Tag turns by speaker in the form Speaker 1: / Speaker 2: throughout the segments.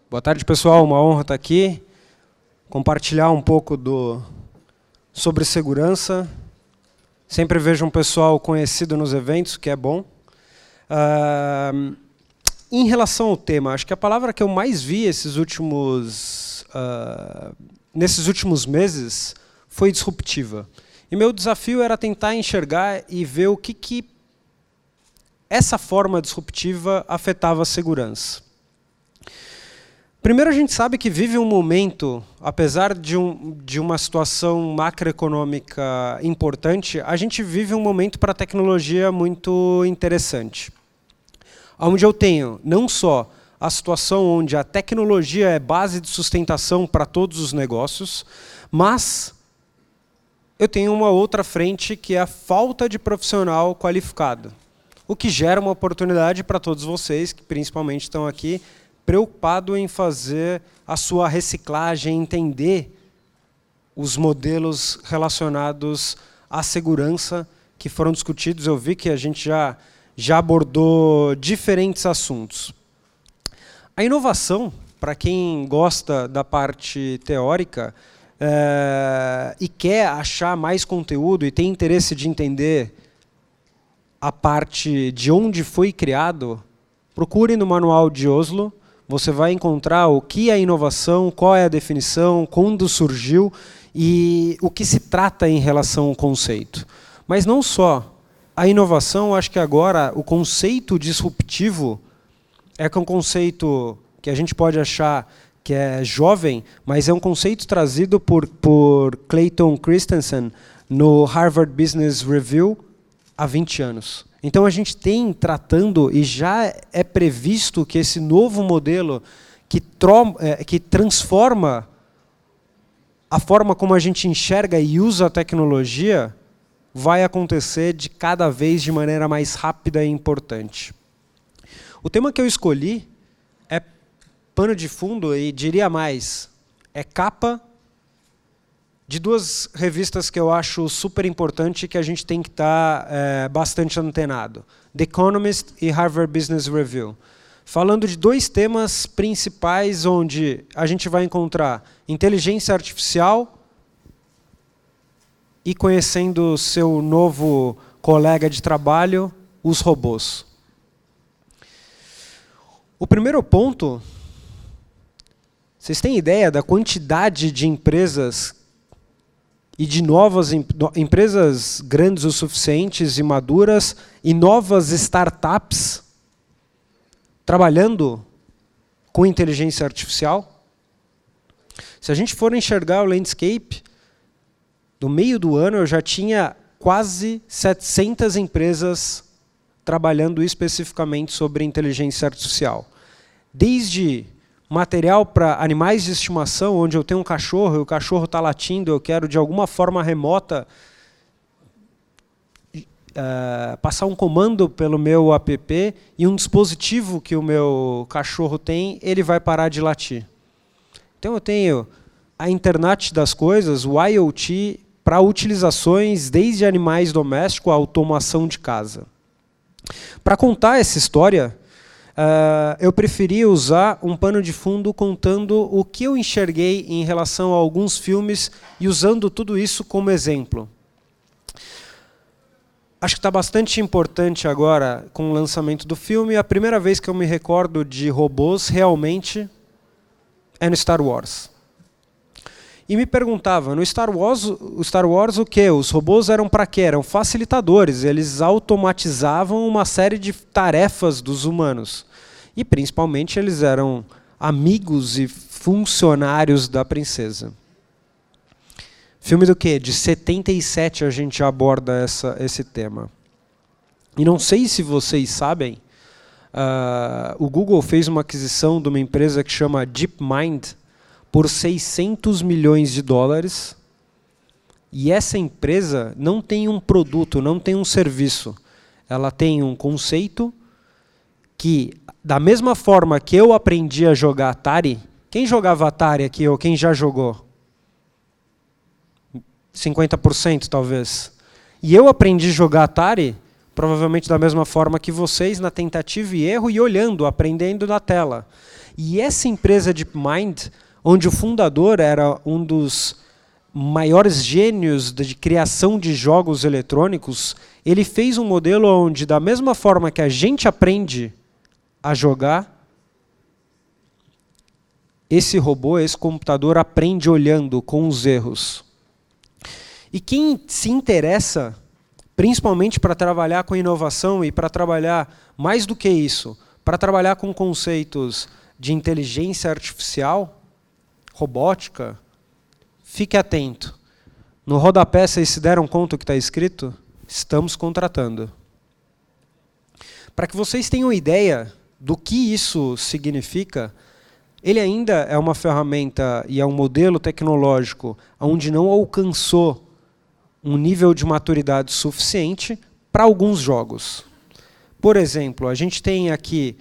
Speaker 1: Boa tarde, pessoal. Uma honra estar aqui, compartilhar um pouco sobre segurança. Sempre vejo um pessoal conhecido nos eventos, que é bom. Em relação ao tema, acho que a palavra que eu mais vi nesses últimos meses foi disruptiva. E meu desafio era tentar enxergar e ver o que essa forma disruptiva afetava a segurança. Primeiro, a gente sabe que vive um momento, apesar de uma situação macroeconômica importante, a gente vive um momento para a tecnologia muito interessante. Onde eu tenho não só a situação onde a tecnologia é base de sustentação para todos os negócios, mas eu tenho uma outra frente que é a falta de profissional qualificado, o que gera uma oportunidade para todos vocês, que principalmente estão aqui, preocupado em fazer a sua reciclagem, entender os modelos relacionados à segurança que foram discutidos. Eu vi que a gente já abordou diferentes assuntos. A inovação, para quem gosta da parte teórica e quer achar mais conteúdo e tem interesse de entender a parte de onde foi criado, procure no Manual de Oslo. Você vai encontrar o que é inovação, qual é a definição, quando surgiu e o que se trata em relação ao conceito. Mas não só. A inovação, acho que agora o conceito disruptivo é um conceito que a gente pode achar que é jovem, mas é um conceito trazido por Clayton Christensen no Harvard Business Review há 20 anos. Então, a gente tem tratando, e já é previsto que esse novo modelo que transforma a forma como a gente enxerga e usa a tecnologia vai acontecer de cada vez de maneira mais rápida e importante. O tema que eu escolhi é pano de fundo e diria mais, é capa de duas revistas que eu acho super importante que a gente tem que estar bastante antenado. The Economist e Harvard Business Review. Falando de dois temas principais onde a gente vai encontrar inteligência artificial e conhecendo seu novo colega de trabalho, os robôs. O primeiro ponto, vocês têm ideia da quantidade de empresas e de novas empresas grandes o suficientes e maduras e novas startups trabalhando com inteligência artificial? Se a gente for enxergar o landscape, no meio do ano eu já tinha quase 700 empresas trabalhando especificamente sobre inteligência artificial. Desde material para animais de estimação, onde eu tenho um cachorro e o cachorro está latindo, eu quero de alguma forma remota passar um comando pelo meu app e um dispositivo que o meu cachorro tem, ele vai parar de latir. Então eu tenho a internet das coisas, o IoT, para utilizações desde animais domésticos à automação de casa. Para contar essa história, eu preferi usar um pano de fundo contando o que eu enxerguei em relação a alguns filmes e usando tudo isso como exemplo. Acho que está bastante importante agora com o lançamento do filme. A primeira vez que eu me recordo de robôs realmente é no Star Wars. E me perguntava, no Star Wars o quê? Os robôs eram para quê? Eram facilitadores, eles automatizavam uma série de tarefas dos humanos. E, principalmente, eles eram amigos e funcionários da princesa. Filme do quê? De 77 a gente aborda esse tema. E não sei se vocês sabem, o Google fez uma aquisição de uma empresa que chama DeepMind por 600 milhões de dólares. E essa empresa não tem um produto, não tem um serviço. Ela tem um conceito que, da mesma forma que eu aprendi a jogar Atari, quem jogava Atari aqui ou quem já jogou? 50% talvez. E eu aprendi a jogar Atari, provavelmente da mesma forma que vocês, na tentativa e erro e olhando, aprendendo na tela. E essa empresa DeepMind, onde o fundador era um dos maiores gênios de criação de jogos eletrônicos, ele fez um modelo onde, da mesma forma que a gente aprende a jogar, esse robô, esse computador aprende olhando com os erros. E quem se interessa, principalmente para trabalhar com inovação e para trabalhar mais do que isso, para trabalhar com conceitos de inteligência artificial, robótica, fique atento. No rodapé, vocês se deram conta do que está escrito? Estamos contratando. Para que vocês tenham ideia do que isso significa, ele ainda é uma ferramenta e é um modelo tecnológico onde não alcançou um nível de maturidade suficiente para alguns jogos. Por exemplo, a gente tem aqui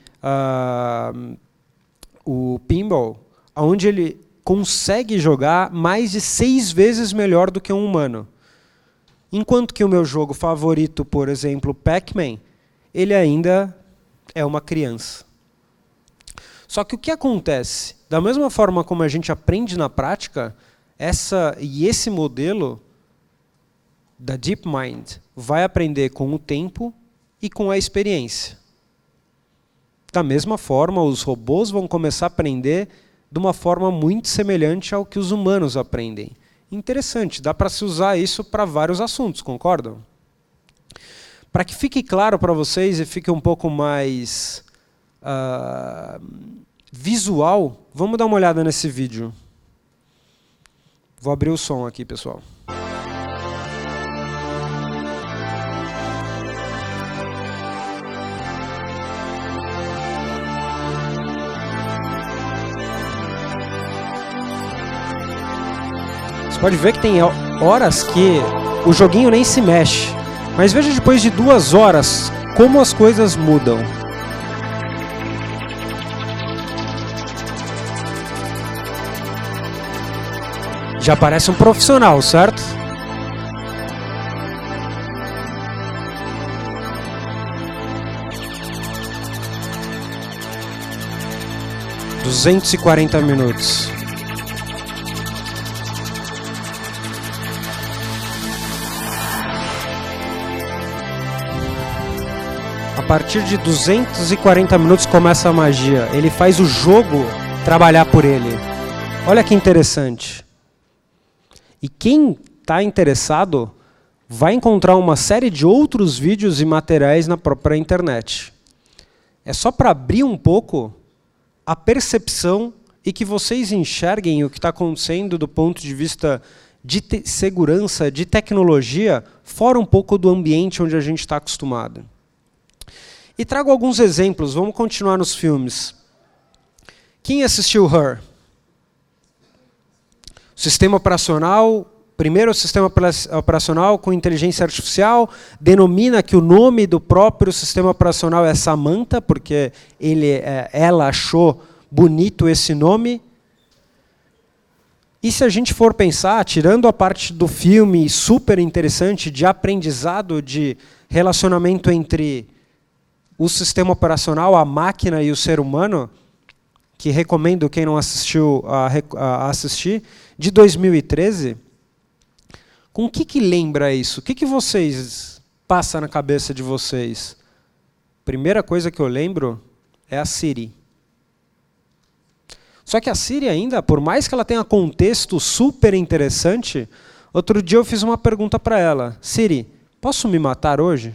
Speaker 1: o Pinball, onde ele consegue jogar mais de 6 vezes melhor do que um humano. Enquanto que o meu jogo favorito, por exemplo, Pac-Man, ele ainda é uma criança. Só que o que acontece? Da mesma forma como a gente aprende na prática, esse modelo da DeepMind vai aprender com o tempo e com a experiência. Da mesma forma, os robôs vão começar a aprender de uma forma muito semelhante ao que os humanos aprendem. Interessante, dá para se usar isso para vários assuntos, concordam? Para que fique claro para vocês e fique um pouco mais visual, vamos dar uma olhada nesse vídeo. Vou abrir o som aqui, pessoal. Você pode ver que tem horas que o joguinho nem se mexe. Mas veja depois de 2 horas como as coisas mudam. Já parece um profissional, certo? ...240 minutos. A partir de 240 minutos começa a magia. Ele faz o jogo trabalhar por ele. Olha que interessante. E quem está interessado vai encontrar uma série de outros vídeos e materiais na própria internet. É só para abrir um pouco a percepção e que vocês enxerguem o que está acontecendo do ponto de vista de segurança, de tecnologia, fora um pouco do ambiente onde a gente está acostumado. E trago alguns exemplos, vamos continuar nos filmes. Quem assistiu Her? Sistema operacional, primeiro sistema operacional com inteligência artificial, denomina que o nome do próprio sistema operacional é Samantha, porque ela achou bonito esse nome. E se a gente for pensar, tirando a parte do filme super interessante de aprendizado, de relacionamento entre o sistema operacional, a máquina e o ser humano, que recomendo quem não assistiu a assistir, de 2013, com o que lembra isso? O que vocês passa na cabeça de vocês? Primeira coisa que eu lembro é a Siri. Só que a Siri ainda, por mais que ela tenha contexto super interessante, outro dia eu fiz uma pergunta para ela. Siri, posso me matar hoje?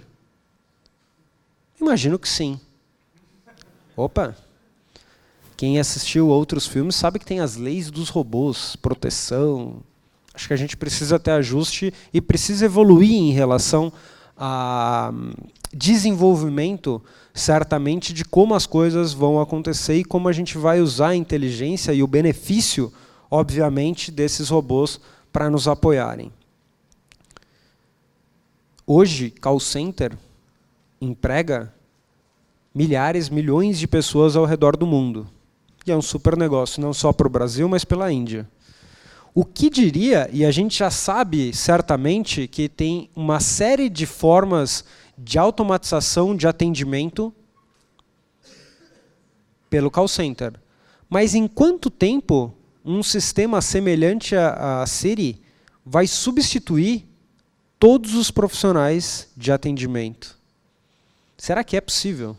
Speaker 1: Imagino que sim. Opa! Quem assistiu outros filmes sabe que tem as leis dos robôs, proteção. Acho que a gente precisa ter ajuste e precisa evoluir em relação a desenvolvimento, certamente, de como as coisas vão acontecer e como a gente vai usar a inteligência e o benefício, obviamente, desses robôs para nos apoiarem. Hoje, call center emprega milhares, milhões de pessoas ao redor do mundo. E é um super negócio, não só para o Brasil, mas pela Índia. O que diria, e a gente já sabe certamente, que tem uma série de formas de automatização de atendimento pelo call center. Mas em quanto tempo um sistema semelhante a Siri vai substituir todos os profissionais de atendimento? Será que é possível?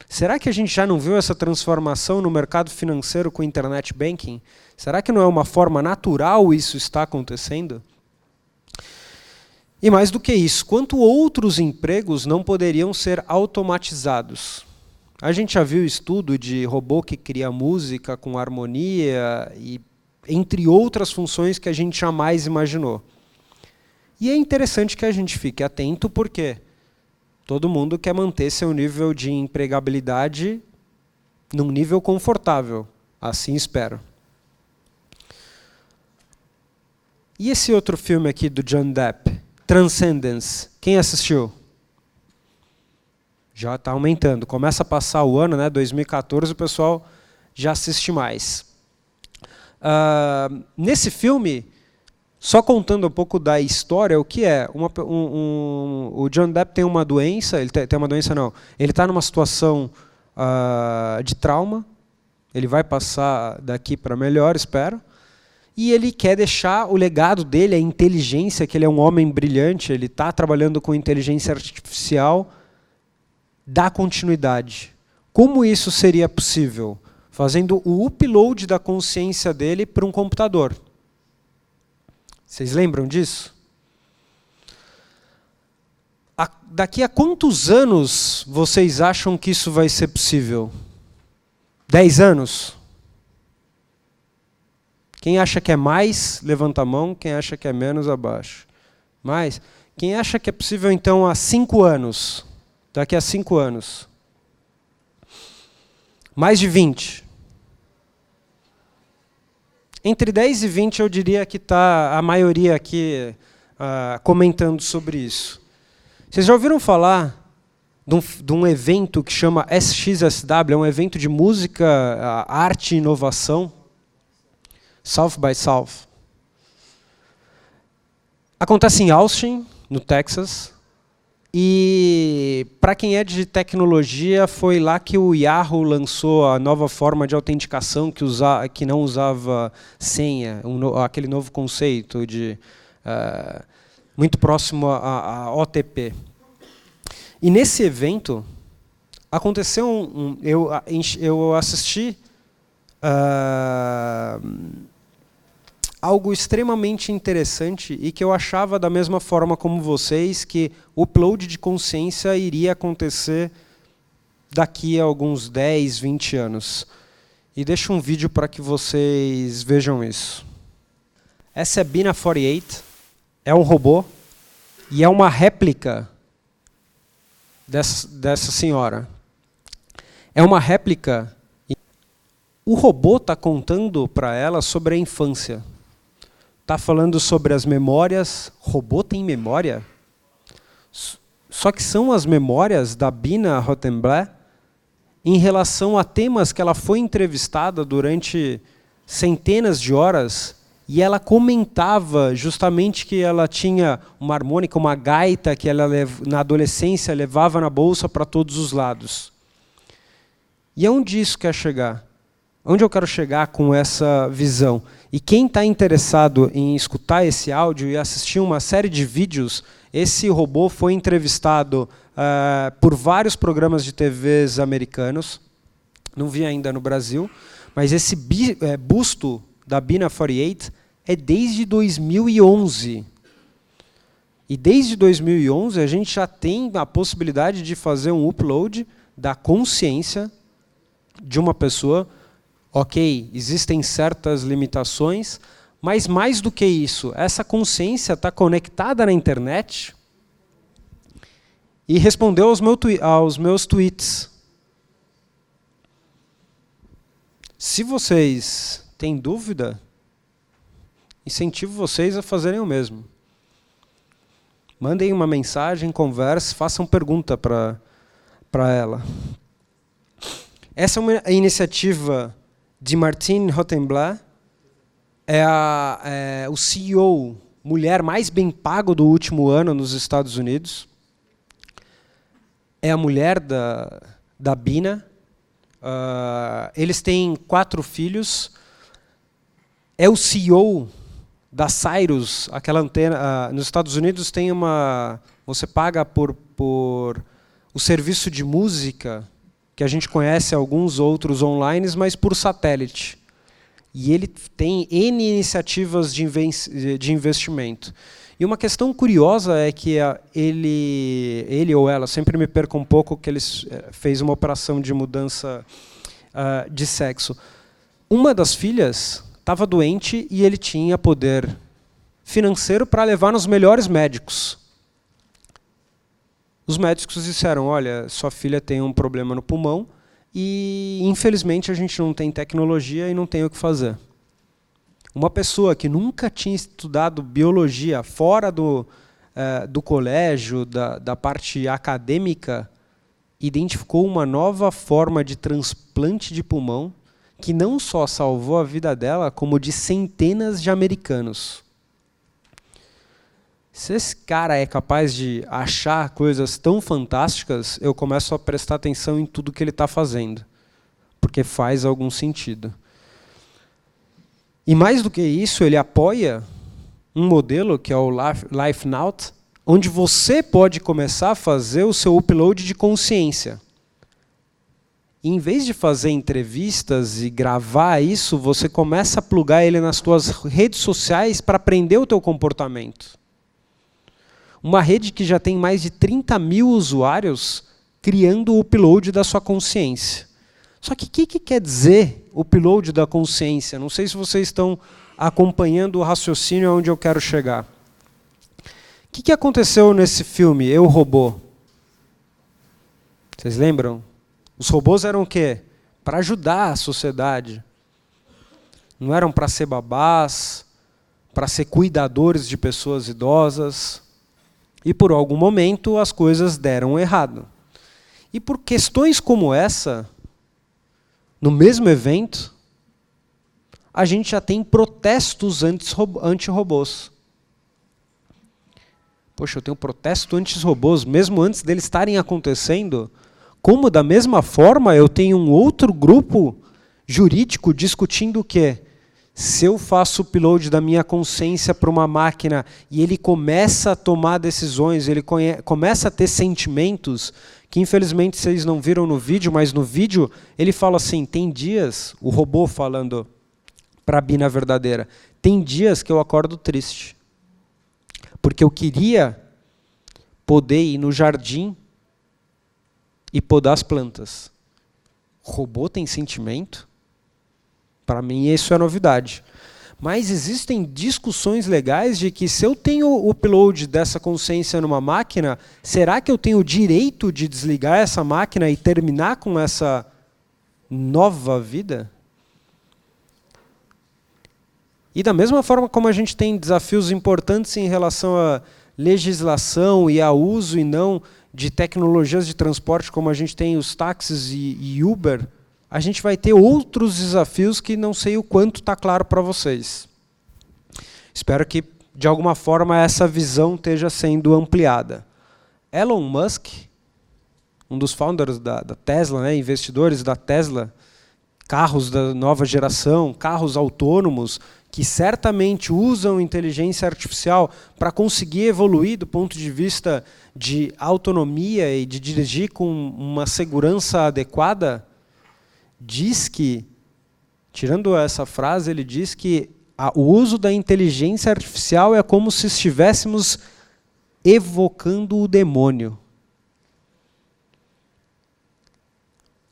Speaker 1: Será que a gente já não viu essa transformação no mercado financeiro com o internet banking? Será que não é uma forma natural isso está acontecendo? E mais do que isso, quanto outros empregos não poderiam ser automatizados? A gente já viu estudo de robô que cria música com harmonia, e entre outras funções que a gente jamais imaginou. E é interessante que a gente fique atento, porque todo mundo quer manter seu nível de empregabilidade num nível confortável. Assim espero. E esse outro filme aqui do John Depp, Transcendence, quem assistiu? Já está aumentando. Começa a passar o ano, né, 2014, o pessoal já assiste mais. Nesse filme, só contando um pouco da história, o que é? O John Depp tem uma doença, tem uma doença não, ele está numa situação de trauma, ele vai passar daqui para melhor, espero, e ele quer deixar o legado dele, a inteligência, que ele é um homem brilhante, ele está trabalhando com inteligência artificial, dar continuidade. Como isso seria possível? Fazendo o upload da consciência dele para um computador. Vocês lembram disso? Daqui a quantos anos vocês acham que isso vai ser possível? 10 anos? Quem acha que é mais, levanta a mão. Quem acha que é menos, abaixa. Mais? Quem acha que é possível, então, há 5 anos? Daqui a 5 anos. Mais de 20. Entre 10 e 20, eu diria que está a maioria aqui comentando sobre isso. Vocês já ouviram falar de um evento que chama SXSW, é um evento de música, arte e inovação? South by South. Acontece em Austin, no Texas. E, para quem é de tecnologia, foi lá que o Yahoo lançou a nova forma de autenticação que não usava senha, aquele novo conceito de muito próximo a OTP. E nesse evento, aconteceu eu assisti algo extremamente interessante e que eu achava da mesma forma como vocês, que o upload de consciência iria acontecer daqui a alguns 10, 20 anos. E deixo um vídeo para que vocês vejam isso. Essa é Bina 48, é um robô e é uma réplica dessa senhora. É uma réplica. O robô está contando para ela sobre a infância. Está falando sobre as memórias. Robô tem memória? Só que são as memórias da Bina Rothenblum em relação a temas que ela foi entrevistada durante centenas de horas, e ela comentava justamente que ela tinha uma harmônica, uma gaita que ela na adolescência levava na bolsa para todos os lados. E aonde isso quer chegar? Onde eu quero chegar com essa visão? E quem está interessado em escutar esse áudio e assistir uma série de vídeos, esse robô foi entrevistado por vários programas de TVs americanos, não vi ainda no Brasil, mas esse busto da Bina 48 é desde 2011. E desde 2011 a gente já tem a possibilidade de fazer um upload da consciência de uma pessoa. Ok, existem certas limitações, mas mais do que isso, essa consciência está conectada na internet e respondeu aos meus tweets. Se vocês têm dúvida, incentivo vocês a fazerem o mesmo. Mandem uma mensagem, conversem, façam pergunta para ela. Essa é uma iniciativa de Martine Rothenblum, é o CEO, mulher mais bem pago do último ano nos Estados Unidos. É a mulher da Bina. Eles têm 4 filhos. É o CEO da Cyrus, aquela antena. Nos Estados Unidos tem uma... Você paga por o serviço de música, que a gente conhece alguns outros online, mas por satélite. E ele tem N iniciativas de investimento. E uma questão curiosa é que ele ou ela, sempre me perco um pouco, que eles fez uma operação de mudança de sexo. Uma das filhas estava doente e ele tinha poder financeiro para levar nos melhores médicos. Os médicos disseram, olha, sua filha tem um problema no pulmão e, infelizmente, a gente não tem tecnologia e não tem o que fazer. Uma pessoa que nunca tinha estudado biologia fora do colégio, da parte acadêmica, identificou uma nova forma de transplante de pulmão que não só salvou a vida dela, como de centenas de americanos. Se esse cara é capaz de achar coisas tão fantásticas, eu começo a prestar atenção em tudo que ele está fazendo, porque faz algum sentido. E mais do que isso, ele apoia um modelo que é o LifeNaut, onde você pode começar a fazer o seu upload de consciência. E, em vez de fazer entrevistas e gravar isso, você começa a plugar ele nas suas redes sociais para aprender o teu comportamento. Uma rede que já tem mais de 30 mil usuários criando o upload da sua consciência. Só que o que quer dizer o upload da consciência? Não sei se vocês estão acompanhando o raciocínio onde eu quero chegar. O que aconteceu nesse filme, Eu, Robô? Vocês lembram? Os robôs eram o quê? Para ajudar a sociedade. Não eram para ser babás, para ser cuidadores de pessoas idosas. E por algum momento as coisas deram errado. E por questões como essa, no mesmo evento, a gente já tem protestos anti-robôs. Poxa, eu tenho protesto anti-robôs, mesmo antes deles estarem acontecendo, como da mesma forma eu tenho um outro grupo jurídico discutindo o quê? Se eu faço o upload da minha consciência para uma máquina e ele começa a tomar decisões, ele começa a ter sentimentos, que infelizmente vocês não viram no vídeo, mas no vídeo ele fala assim, tem dias, o robô falando para a Bina verdadeira, tem dias que eu acordo triste, porque eu queria poder ir no jardim e podar as plantas. O robô tem sentimento? Para mim, isso é novidade. Mas existem discussões legais de que se eu tenho o upload dessa consciência numa máquina, será que eu tenho o direito de desligar essa máquina e terminar com essa nova vida? E da mesma forma como a gente tem desafios importantes em relação à legislação e ao uso e não de tecnologias de transporte, como a gente tem os táxis e Uber, a gente vai ter outros desafios que não sei o quanto está claro para vocês. Espero que, de alguma forma, essa visão esteja sendo ampliada. Elon Musk, um dos founders da Tesla, né, investidores da Tesla, carros da nova geração, carros autônomos, que certamente usam inteligência artificial para conseguir evoluir do ponto de vista de autonomia e de dirigir com uma segurança adequada, diz que, tirando essa frase, ele diz que o uso da inteligência artificial é como se estivéssemos evocando o demônio.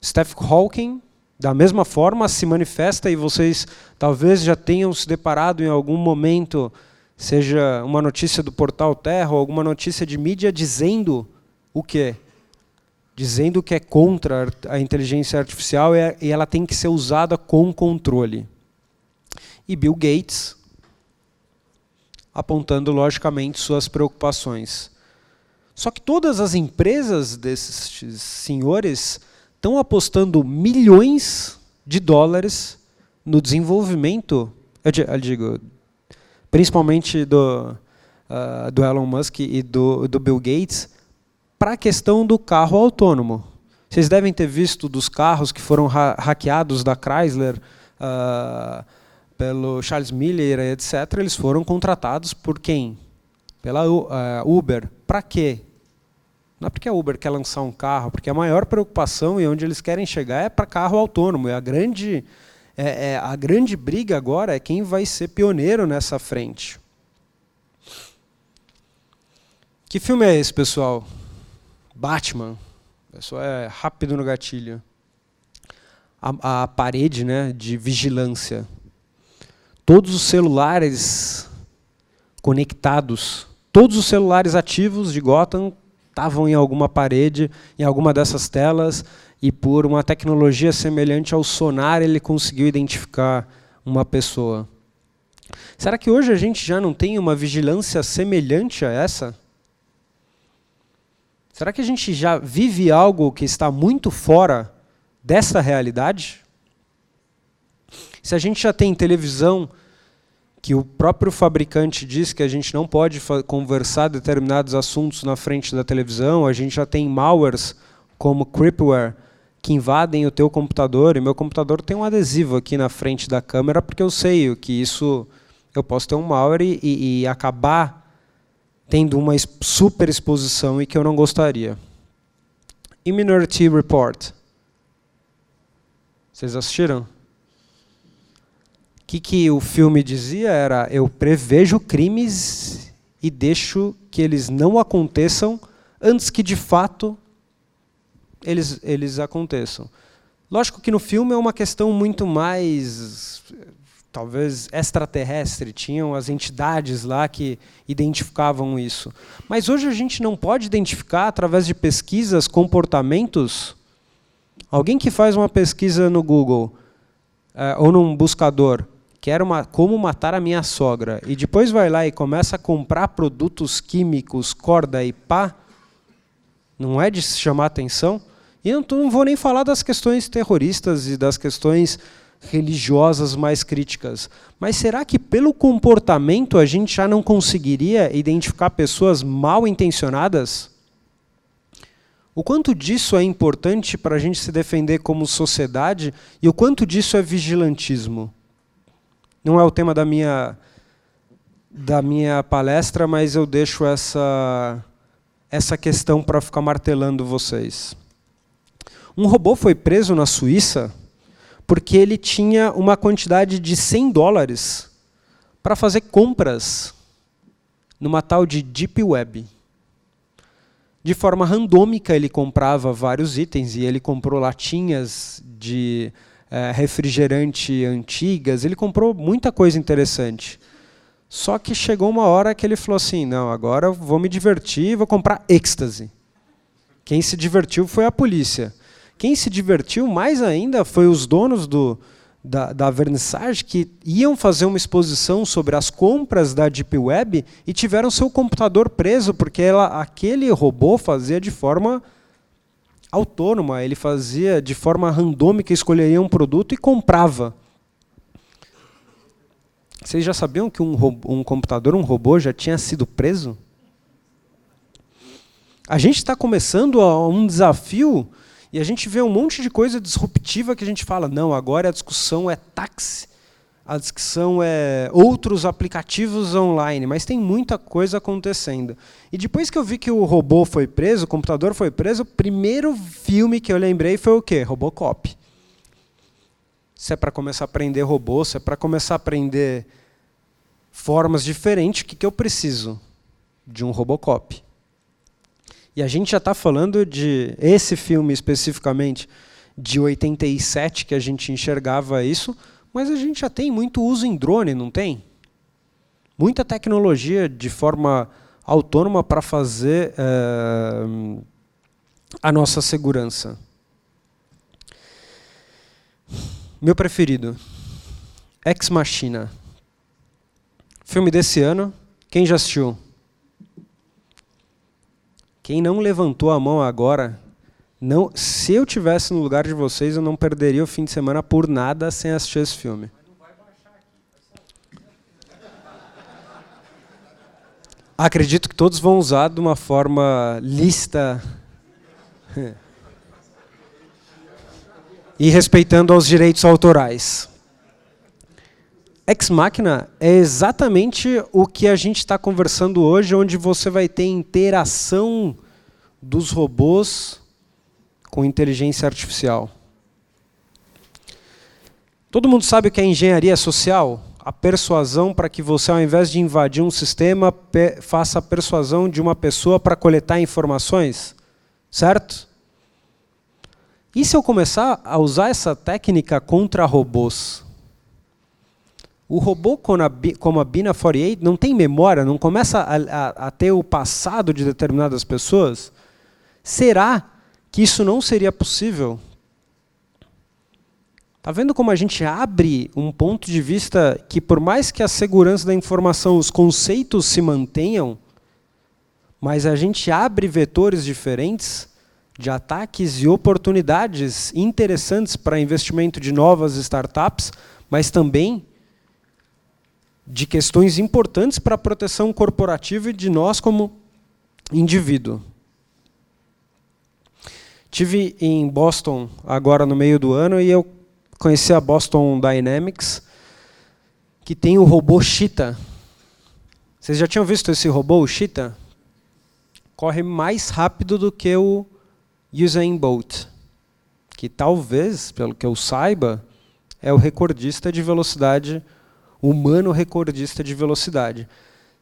Speaker 1: Stephen Hawking, da mesma forma, se manifesta, e vocês talvez já tenham se deparado em algum momento, seja uma notícia do Portal Terra ou alguma notícia de mídia, dizendo o quê? Dizendo que é contra a inteligência artificial e ela tem que ser usada com controle. E Bill Gates apontando, logicamente, suas preocupações. Só que todas as empresas desses senhores estão apostando milhões de dólares no desenvolvimento, eu digo, principalmente do Elon Musk e do Bill Gates, para a questão do carro autônomo. Vocês devem ter visto dos carros que foram hackeados da Chrysler, pelo Charles Miller, etc. Eles foram contratados por quem? Pela Uber. Para quê? Não é porque a Uber quer lançar um carro, porque a maior preocupação e onde eles querem chegar é para carro autônomo. E a grande briga agora é quem vai ser pioneiro nessa frente. Que filme é esse, pessoal? Batman. O pessoal é rápido no gatilho. A parede, né, de vigilância. Todos os celulares conectados, todos os celulares ativos de Gotham estavam em alguma parede, em alguma dessas telas, e por uma tecnologia semelhante ao sonar, ele conseguiu identificar uma pessoa. Será que hoje a gente já não tem uma vigilância semelhante a essa? Será que a gente já vive algo que está muito fora dessa realidade? Se a gente já tem televisão, que o próprio fabricante diz que a gente não pode conversar determinados assuntos na frente da televisão, a gente já tem malwares como Cryptware, que invadem o teu computador, e meu computador tem um adesivo aqui na frente da câmera, porque eu sei que isso, eu posso ter um malware e acabar tendo uma super exposição e que eu não gostaria. E Minority Report? Vocês assistiram? O que o filme dizia era: eu prevejo crimes e deixo que eles não aconteçam antes que, de fato, eles aconteçam. Lógico que no filme é uma questão muito mais, talvez, extraterrestre. Tinham as entidades lá que identificavam isso. Mas hoje a gente não pode identificar, através de pesquisas, comportamentos. Alguém que faz uma pesquisa no Google ou num buscador, como matar a minha sogra, e depois vai lá e começa a comprar produtos químicos, corda e pá, não é de se chamar atenção? E eu não vou nem falar das questões terroristas e das questões religiosas mais críticas. Mas será que pelo comportamento a gente já não conseguiria identificar pessoas mal intencionadas? O quanto disso é importante para a gente se defender como sociedade e o quanto disso é vigilantismo? Não é o tema da minha palestra, mas eu deixo essa questão para ficar martelando vocês. Um robô foi preso na Suíça porque ele tinha uma quantidade de $100 para fazer compras numa tal de Deep Web. De forma randômica, ele comprava vários itens, e ele comprou latinhas de refrigerante antigas, ele comprou muita coisa interessante. Só que chegou uma hora que ele falou assim: não, agora eu vou me divertir, vou comprar êxtase. Quem se divertiu foi a polícia. Quem se divertiu mais ainda foi os donos da vernissage, que iam fazer uma exposição sobre as compras da Deep Web e tiveram seu computador preso, porque aquele robô fazia de forma autônoma, ele fazia de forma randômica, escolheria um produto e comprava. Vocês já sabiam que um computador, um robô, já tinha sido preso? A gente está começando um desafio e a gente vê um monte de coisa disruptiva que a gente fala: não, agora a discussão é táxi, a discussão é outros aplicativos online, mas tem muita coisa acontecendo. E depois que eu vi que o robô foi preso, o computador foi preso, o primeiro filme que eu lembrei foi o quê? Robocop. Se é para começar a aprender robô, se é para começar a aprender formas diferentes, o que eu preciso? De um Robocop. E a gente já está falando de esse filme especificamente de 87, que a gente enxergava isso, mas a gente já tem muito uso em drone, não tem? Muita tecnologia de forma autônoma para fazer a nossa segurança. Meu preferido, Ex Machina. Filme desse ano. Quem já assistiu? Quem não levantou a mão agora, não, se eu tivesse no lugar de vocês, eu não perderia o fim de semana por nada sem assistir esse filme. Acredito que todos vão usar de uma forma lícita. E respeitando aos direitos autorais. Ex Machina é exatamente o que a gente está conversando hoje, onde você vai ter interação dos robôs com inteligência artificial. Todo mundo sabe o que é engenharia social? A persuasão para que você, ao invés de invadir um sistema, faça a persuasão de uma pessoa para coletar informações, certo? E se eu começar a usar essa técnica contra robôs? O robô, como a Bina 48, não tem memória, não começa a ter o passado de determinadas pessoas? Será que isso não seria possível? Está vendo como a gente abre um ponto de vista que, por mais que a segurança da informação, os conceitos se mantenham, mas a gente abre vetores diferentes de ataques e oportunidades interessantes para investimento de novas startups, mas também de questões importantes para a proteção corporativa e de nós como indivíduo. Estive em Boston agora no meio do ano e eu conheci a Boston Dynamics, que tem o robô Cheetah. Vocês já tinham visto esse robô, o Cheetah? Corre mais rápido do que o Usain Bolt, que talvez, pelo que eu saiba, é o recordista de velocidade, humano recordista de velocidade.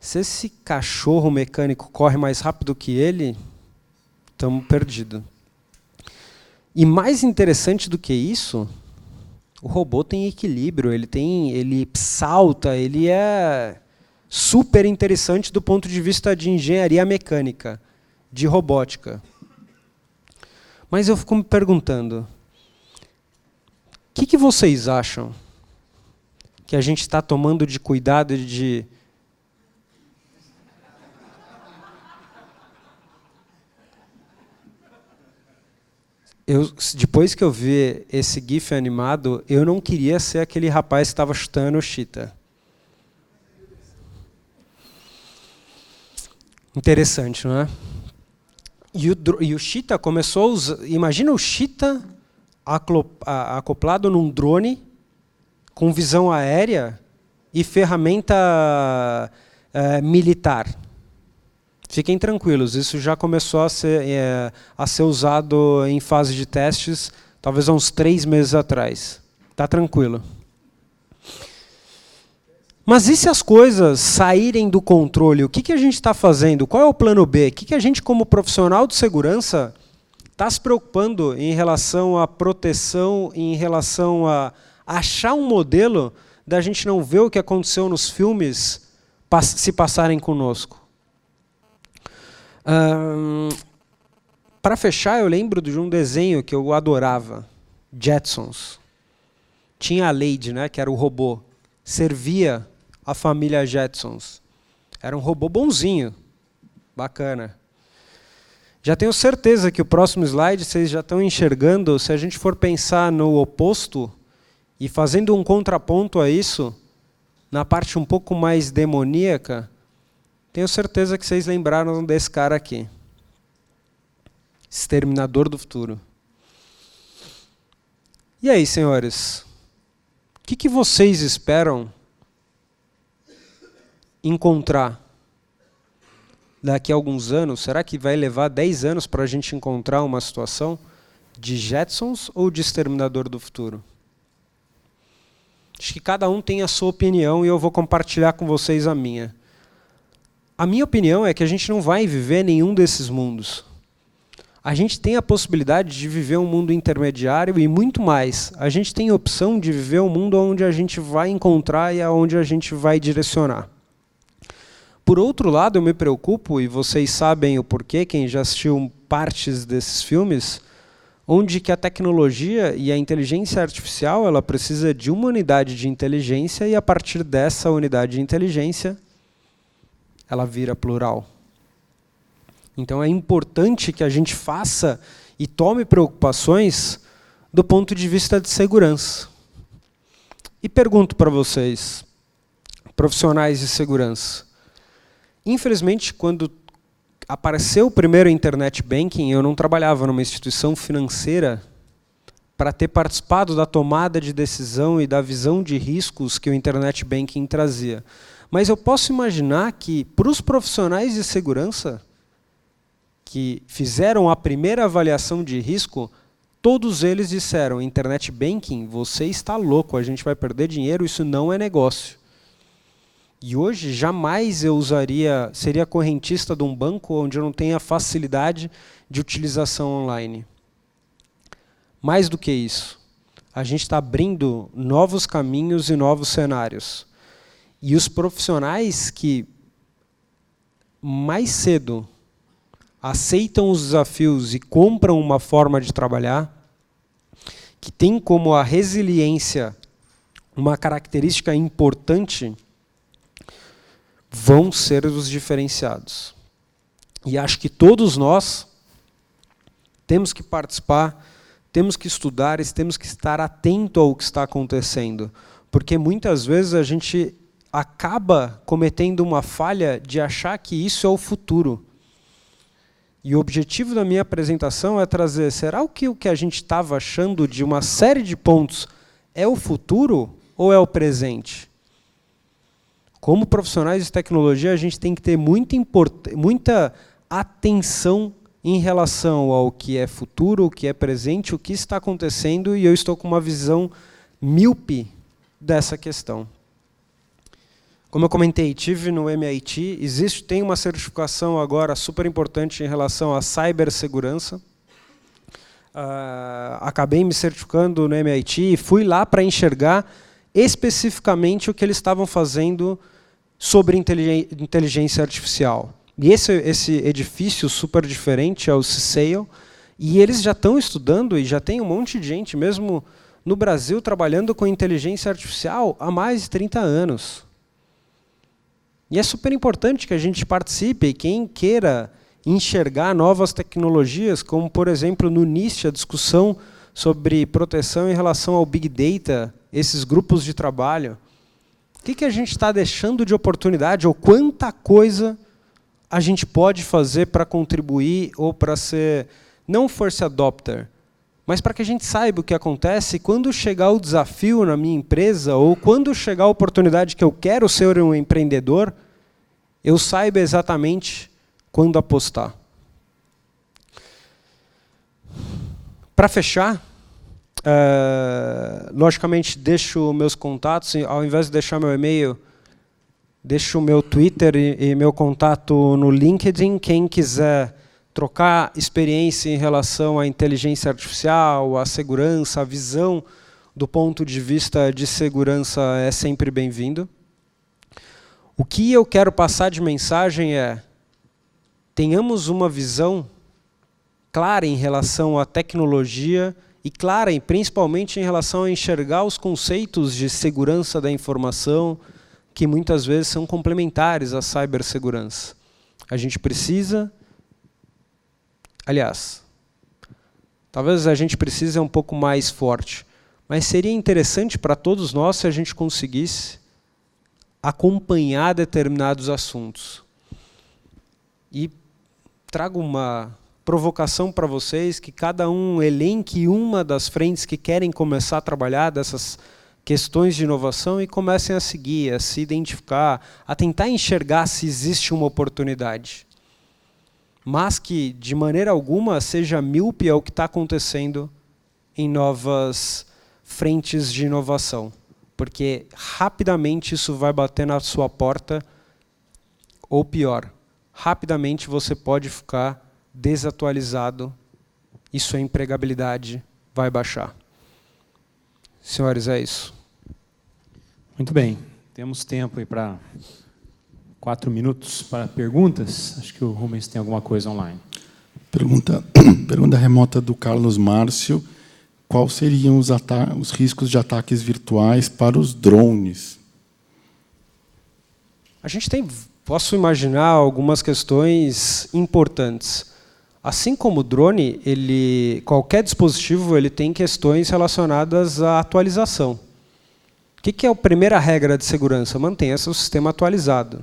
Speaker 1: Se esse cachorro mecânico corre mais rápido que ele, estamos perdidos. E mais interessante do que isso, o robô tem equilíbrio, ele salta, ele é super interessante do ponto de vista de engenharia mecânica, de robótica. Mas eu fico me perguntando, o que vocês acham que a gente está tomando de cuidado de... Depois que eu vi esse GIF animado, eu não queria ser aquele rapaz que estava chutando o Cheetah. Interessante, não é? E o Cheetah começou a usar... Imagina o Cheetah acoplado num drone com visão aérea e ferramenta militar. Fiquem tranquilos, isso já começou a ser usado em fase de testes, talvez há uns 3 meses atrás. Está tranquilo. Mas e se as coisas saírem do controle? O que a gente está fazendo? Qual é o plano B? O que a gente, como profissional de segurança, está se preocupando em relação à proteção, em relação a achar um modelo da gente não ver o que aconteceu nos filmes se passarem conosco? Para fechar, eu lembro de um desenho que eu adorava, Jetsons. Tinha a Lady, né, que era o robô, servia a família Jetsons. Era um robô bonzinho, bacana. Já tenho certeza que o próximo slide vocês já estão enxergando, se a gente for pensar no oposto e fazendo um contraponto a isso, na parte um pouco mais demoníaca, tenho certeza que vocês lembraram desse cara aqui. Exterminador do Futuro. E aí, senhores? O que vocês esperam encontrar daqui a alguns anos? Será que vai levar 10 anos para a gente encontrar uma situação de Jetsons ou de Exterminador do Futuro? Acho que cada um tem a sua opinião e eu vou compartilhar com vocês a minha. A minha opinião é que a gente não vai viver nenhum desses mundos. A gente tem a possibilidade de viver um mundo intermediário e muito mais. A gente tem a opção de viver um mundo onde a gente vai encontrar e aonde a gente vai direcionar. Por outro lado, eu me preocupo, e vocês sabem o porquê, quem já assistiu partes desses filmes, onde que a tecnologia e a inteligência artificial ela precisa de uma unidade de inteligência e, a partir dessa unidade de inteligência, ela vira plural. Então é importante que a gente faça e tome preocupações do ponto de vista de segurança. E pergunto para vocês, profissionais de segurança, infelizmente, quando apareceu o primeiro Internet Banking, eu não trabalhava numa instituição financeira para ter participado da tomada de decisão e da visão de riscos que o Internet Banking trazia. Mas eu posso imaginar que, para os profissionais de segurança que fizeram a primeira avaliação de risco, todos eles disseram: Internet Banking, você está louco, a gente vai perder dinheiro, isso não é negócio. E hoje, jamais eu seria correntista de um banco onde eu não tenha facilidade de utilização online. Mais do que isso, a gente está abrindo novos caminhos e novos cenários. E os profissionais que mais cedo aceitam os desafios e compram uma forma de trabalhar, que tem como a resiliência uma característica importante, vão ser os diferenciados. E acho que todos nós temos que participar, temos que estudar, temos que estar atento ao que está acontecendo, porque muitas vezes a gente acaba cometendo uma falha de achar que isso é o futuro. E o objetivo da minha apresentação é trazer, será que o que a gente estava achando de uma série de pontos é o futuro ou é o presente? Como profissionais de tecnologia, a gente tem que ter muita atenção em relação ao que é futuro, o que é presente, o que está acontecendo, e eu estou com uma visão míope dessa questão. Como eu comentei, tive no MIT, tem uma certificação agora super importante em relação à cibersegurança. Acabei me certificando no MIT e fui lá para enxergar especificamente o que eles estavam fazendo sobre inteligência artificial. E esse edifício super diferente é o CSAIL, e eles já estão estudando, e já tem um monte de gente, mesmo no Brasil, trabalhando com inteligência artificial há mais de 30 anos. E é super importante que a gente participe, e quem queira enxergar novas tecnologias, como, por exemplo, no NIST, a discussão sobre proteção em relação ao Big Data, esses grupos de trabalho. O que a gente está deixando de oportunidade, ou quanta coisa a gente pode fazer para contribuir, ou para ser, não force adopter, mas para que a gente saiba o que acontece quando chegar o desafio na minha empresa, ou quando chegar a oportunidade que eu quero ser um empreendedor, eu saiba exatamente quando apostar. Para fechar, logicamente deixo meus contatos, ao invés de deixar meu e-mail, deixo o meu Twitter e meu contato no LinkedIn. Quem quiser trocar experiência em relação à inteligência artificial, à segurança, à visão do ponto de vista de segurança é sempre bem-vindo. O que eu quero passar de mensagem é: tenhamos uma visão clara em relação à tecnologia e clara, principalmente, em relação a enxergar os conceitos de segurança da informação, que muitas vezes são complementares à cibersegurança. A gente precisa, aliás, talvez a gente precise um pouco mais forte, mas seria interessante para todos nós se a gente conseguisse acompanhar determinados assuntos. E trago uma provocação para vocês, que cada um elenque uma das frentes que querem começar a trabalhar dessas questões de inovação e comecem a seguir, a se identificar, a tentar enxergar se existe uma oportunidade. Mas que, de maneira alguma, seja míope ao que está acontecendo em novas frentes de inovação. Porque rapidamente isso vai bater na sua porta, ou pior, rapidamente você pode ficar desatualizado e sua empregabilidade vai baixar. Senhores, é isso.
Speaker 2: Muito bem. Temos tempo aí para 4 minutos para perguntas. Acho que o Rubens tem alguma coisa online.
Speaker 3: Pergunta remota do Carlos Márcio. Quais seriam os riscos de ataques virtuais para os drones?
Speaker 1: A gente posso imaginar algumas questões importantes. Assim como o drone, qualquer dispositivo ele tem questões relacionadas à atualização. O que é a primeira regra de segurança? Mantenha seu sistema atualizado.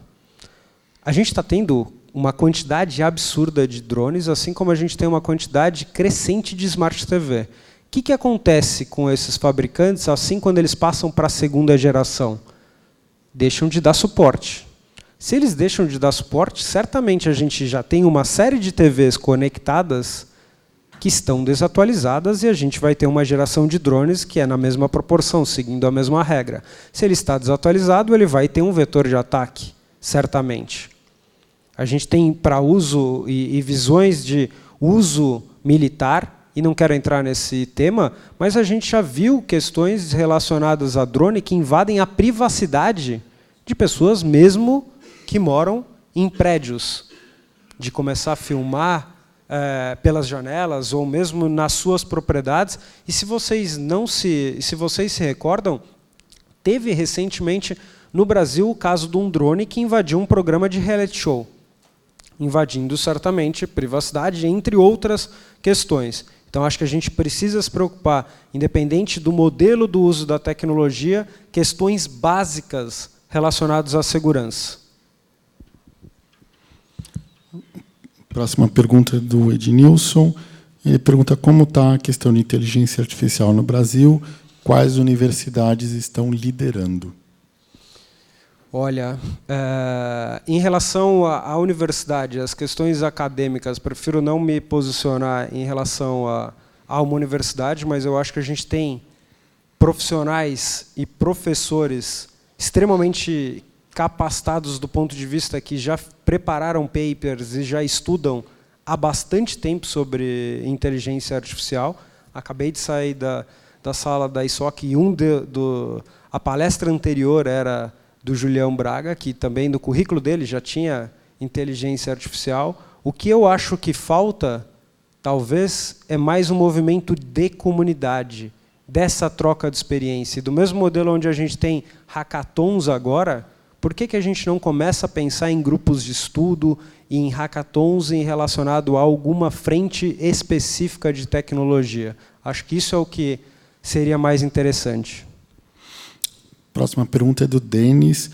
Speaker 1: A gente está tendo uma quantidade absurda de drones, assim como a gente tem uma quantidade crescente de Smart TV. que acontece com esses fabricantes assim quando eles passam para a segunda geração? Deixam de dar suporte. Se eles deixam de dar suporte, certamente a gente já tem uma série de TVs conectadas que estão desatualizadas e a gente vai ter uma geração de drones que é na mesma proporção, seguindo a mesma regra. Se ele está desatualizado, ele vai ter um vetor de ataque, certamente. A gente tem para uso e visões de uso militar, e não quero entrar nesse tema, mas a gente já viu questões relacionadas a drone que invadem a privacidade de pessoas mesmo que moram em prédios, de começar a filmar pelas janelas ou mesmo nas suas propriedades. E se vocês se recordam, teve recentemente no Brasil o caso de um drone que invadiu um programa de reality show, invadindo certamente privacidade, entre outras questões. Então, acho que a gente precisa se preocupar, independente do modelo do uso da tecnologia, questões básicas relacionadas à segurança.
Speaker 3: Próxima pergunta é do Ednilson. Ele pergunta como está a questão de inteligência artificial no Brasil, quais universidades estão liderando?
Speaker 1: Olha, em relação à universidade, as questões acadêmicas, prefiro não me posicionar em relação a uma universidade, mas eu acho que a gente tem profissionais e professores extremamente capacitados do ponto de vista que já prepararam papers e já estudam há bastante tempo sobre inteligência artificial. Acabei de sair da sala da ISOC e a palestra anterior era do Julião Braga, que também no currículo dele já tinha inteligência artificial. O que eu acho que falta, talvez, é mais um movimento de comunidade, dessa troca de experiência. Do mesmo modelo onde a gente tem hackathons agora, por que a gente não começa a pensar em grupos de estudo, em hackathons relacionado a alguma frente específica de tecnologia? Acho que isso é o que seria mais interessante.
Speaker 3: Próxima pergunta é do Denis.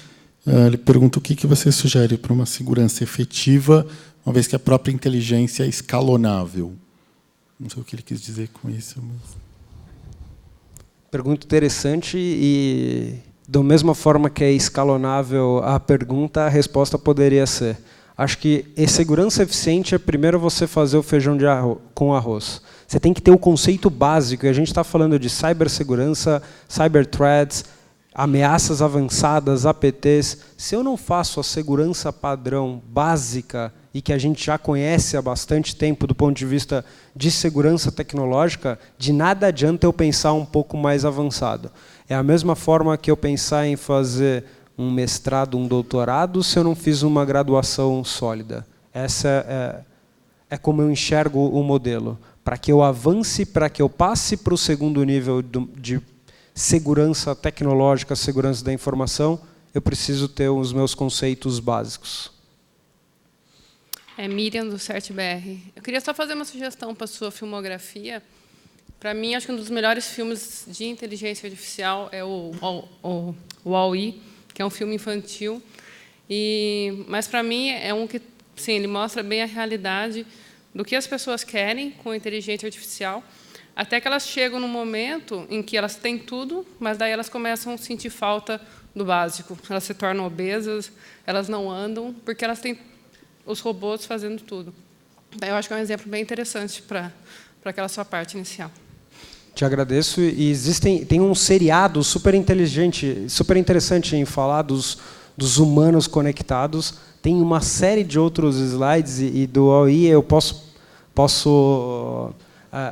Speaker 3: Ele pergunta o que você sugere para uma segurança efetiva, uma vez que a própria inteligência é escalonável. Não sei o que ele quis dizer com isso. Mas...
Speaker 1: Pergunta interessante e, da mesma forma que é escalonável a pergunta, a resposta poderia ser. Acho que segurança eficiente é primeiro você fazer o feijão com arroz. Você tem que ter o conceito básico, e a gente está falando de cibersegurança, cyber threats, ameaças avançadas, APTs. Se eu não faço a segurança padrão básica e que a gente já conhece há bastante tempo do ponto de vista de segurança tecnológica, de nada adianta eu pensar um pouco mais avançado. É a mesma forma que eu pensar em fazer um mestrado, um doutorado, se eu não fiz uma graduação sólida. Essa é como eu enxergo o modelo. Para que eu avance, para que eu passe para o segundo nível de segurança tecnológica, segurança da informação, eu preciso ter os meus conceitos básicos.
Speaker 4: É Miriam, do CertBR. Eu queria só fazer uma sugestão para a sua filmografia. Para mim, acho que um dos melhores filmes de inteligência artificial é o WALL-E, que é um filme infantil. Mas, para mim, é um que sim, ele mostra bem a realidade do que as pessoas querem com a inteligência artificial, até que elas chegam num momento em que elas têm tudo, mas daí elas começam a sentir falta do básico. Elas se tornam obesas, elas não andam, porque elas têm os robôs fazendo tudo. Daí eu acho que é um exemplo bem interessante para aquela sua parte inicial.
Speaker 1: Te agradeço. E tem um seriado super inteligente, super interessante em falar dos humanos conectados. Tem uma série de outros slides e do WALL-E eu posso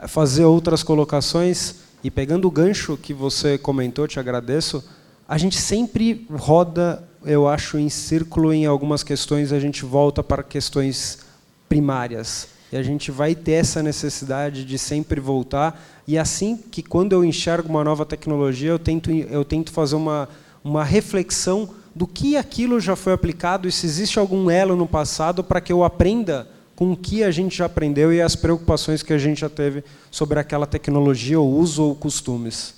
Speaker 1: fazer outras colocações. E pegando o gancho que você comentou, te agradeço. A gente sempre roda, eu acho, em círculo em algumas questões, a gente volta para questões primárias. E a gente vai ter essa necessidade de sempre voltar. E assim que, quando eu enxergo uma nova tecnologia, eu tento fazer uma reflexão do que aquilo já foi aplicado e se existe algum elo no passado para que eu aprenda com o que a gente já aprendeu e as preocupações que a gente já teve sobre aquela tecnologia, ou uso ou costumes.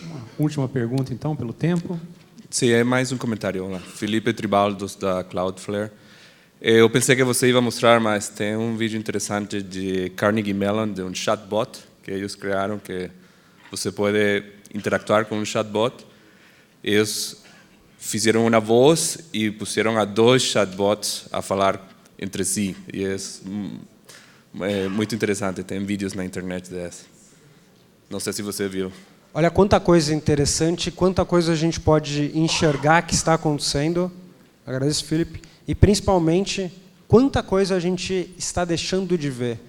Speaker 2: Uma última pergunta, então, pelo tempo.
Speaker 5: Sim, é mais um comentário. Olá. Felipe Tribaldo, da Cloudflare. Eu pensei que você ia mostrar, mas tem um vídeo interessante de Carnegie Mellon, de um chatbot, que eles criaram, que você pode interactuar com um chatbot. Eles fizeram uma voz e puseram a 2 chatbots a falar entre si. E é muito interessante, tem vídeos na internet dessa. Não sei se você viu.
Speaker 1: Olha quanta coisa interessante, quanta coisa a gente pode enxergar que está acontecendo. Agradeço, Felipe. E, principalmente, quanta coisa a gente está deixando de ver.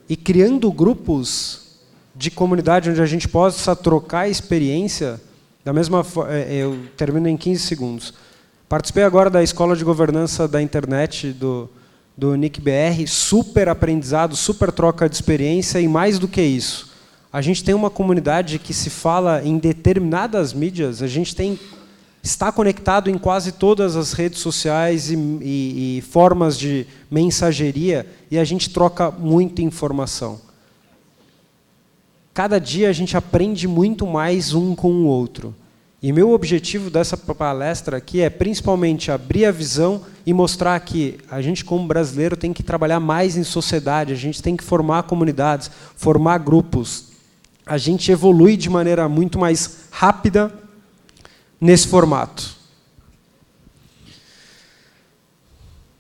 Speaker 1: E criando grupos de comunidade onde a gente possa trocar experiência, da mesma forma, eu termino em 15 segundos. Participei agora da Escola de Governança da Internet do NIC-BR, super aprendizado, super troca de experiência, e mais do que isso, a gente tem uma comunidade que se fala em determinadas mídias, a gente está conectado em quase todas as redes sociais e formas de mensageria, e a gente troca muita informação. Cada dia a gente aprende muito mais um com o outro. E meu objetivo dessa palestra aqui é principalmente abrir a visão e mostrar que a gente, como brasileiro, tem que trabalhar mais em sociedade, a gente tem que formar comunidades, formar grupos. A gente evolui de maneira muito mais rápida nesse formato.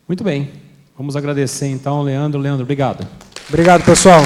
Speaker 2: Muito bem. Vamos agradecer, então, Leandro. Leandro, obrigado.
Speaker 1: Obrigado, pessoal.